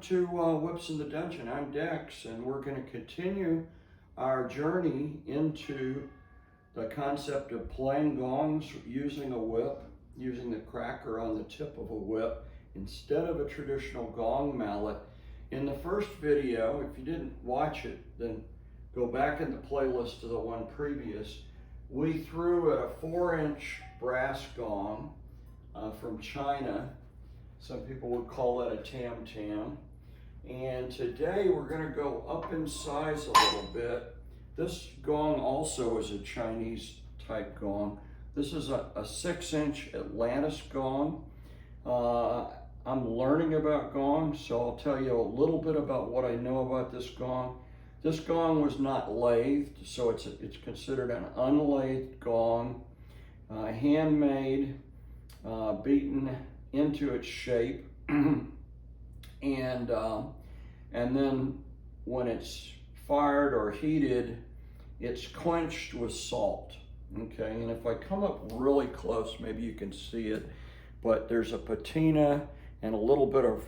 To Whips in the Dungeon. I'm Dex, and we're going to continue our journey into the concept of playing gongs using a whip, using the cracker on the tip of a whip instead of a traditional gong mallet. In the first video, if you didn't watch it, then go back in the playlist to the one previous. We threw at a 4-inch brass gong from China. Some people would call that a tam-tam. And today we're going to go up in size a little bit. This gong also is a Chinese type gong. This is a 6-inch Atlantis Gong. I'm learning about gongs, so I'll tell you a little bit about what I know about this gong. This gong was not lathed, so it's considered an unlathed gong, handmade, beaten into its shape. And then when it's fired or heated, it's quenched with salt. Okay, and if I come up really close, maybe you can see it, but there's a patina and a little bit of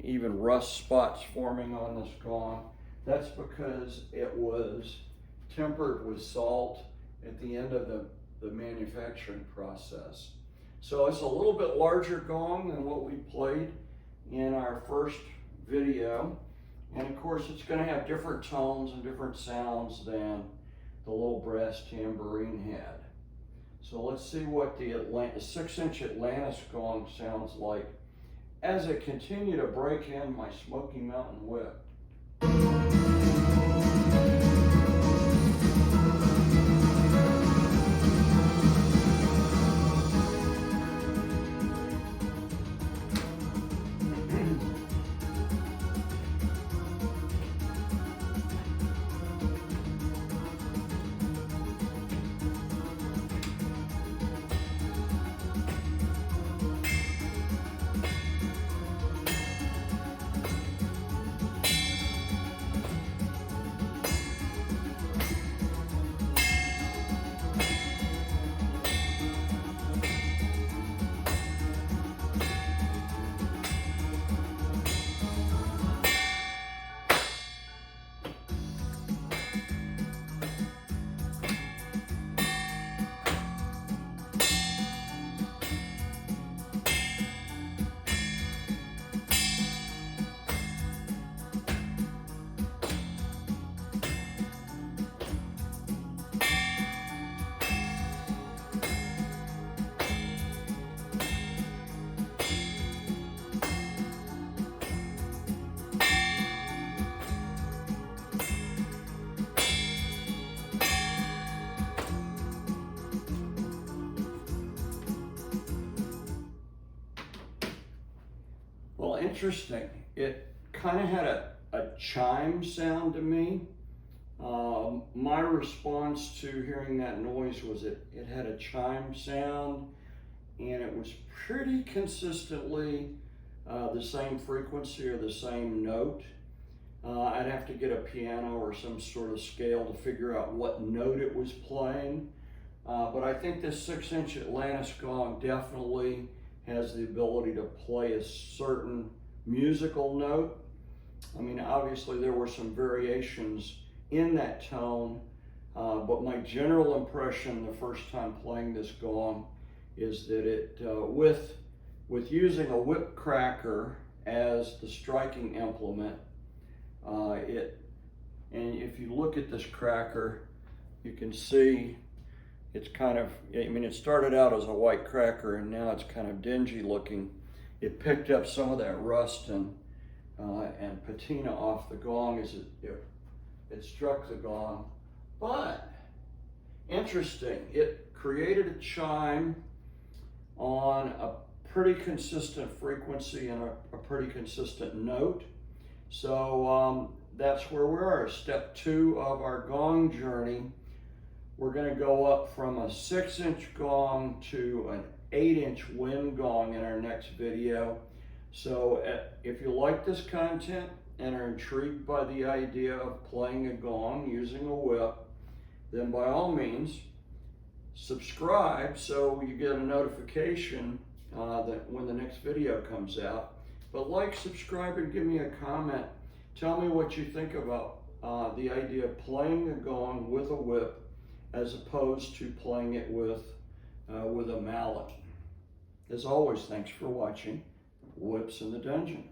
even rust spots forming on this gong. That's because it was tempered with salt at the end of the manufacturing process. So it's a little bit larger gong than what we played in our first video. And of course, it's going to have different tones and different sounds than the little brass tambourine had. So let's see what the 6-inch Atlantis Gong sounds like as I continue to break in my Smokey Mountain Whip. Well, interesting. It kind of had a chime sound to me. My response to hearing that noise was it had a chime sound, and it was pretty consistently the same frequency or the same note. I'd have to get a piano or some sort of scale to figure out what note it was playing. But I think this 6-inch Atlantis Gong definitely has the ability to play a certain musical note. I mean, obviously there were some variations in that tone, but my general impression the first time playing this gong is that it, with using a whip cracker as the striking implement, and if you look at this cracker, you can see it's kind of, I mean, it started out as a white cracker and now it's kind of dingy looking. It picked up some of that rust and patina off the gong as it struck the gong. But interesting, it created a chime on a pretty consistent frequency and a pretty consistent note. So that's where we are, step 2 of our gong journey. We're going to go up from a 6-inch gong to an 8-inch wind gong in our next video. So if you like this content and are intrigued by the idea of playing a gong using a whip, then by all means, subscribe so you get a notification that when the next video comes out. But like, subscribe, and give me a comment. Tell me what you think about the idea of playing a gong with a whip as opposed to playing it with a mallet. As always, thanks for watching Whips in the Dungeon.